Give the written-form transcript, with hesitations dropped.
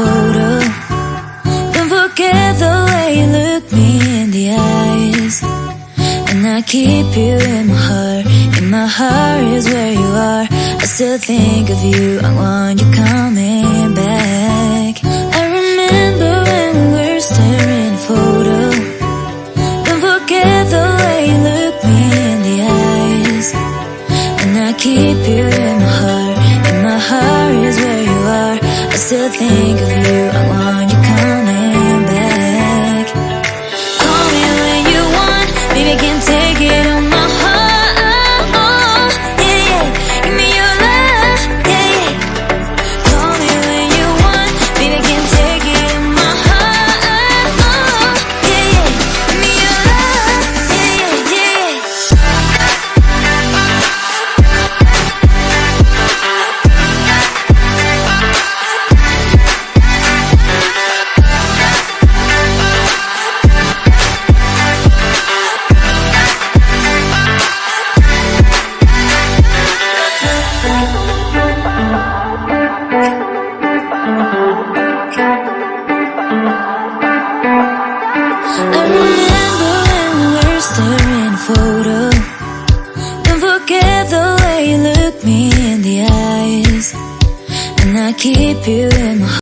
photo. Don't forget the way you look me in the eyes. And I keep you in my heart. In my heart is where you are. I still think of you. I want you coming back. I remember when we were staring photo. Don't forget the way you look me in the eyes. And I keep you in my heart. In my heart is where you are. I still think of you. I want you coming back. Call me when you want. Baby, I can take it on my heart. Yeah, yeah. Give me your love. Yeah, yeah. Call me when you want. Baby, I can take it on my heart. Yeah, yeah. Give me your love. Yeah, yeah, yeah. I remember when we were staring photo. Don't forget the way you look me in the eyes. And I keep you in my heart.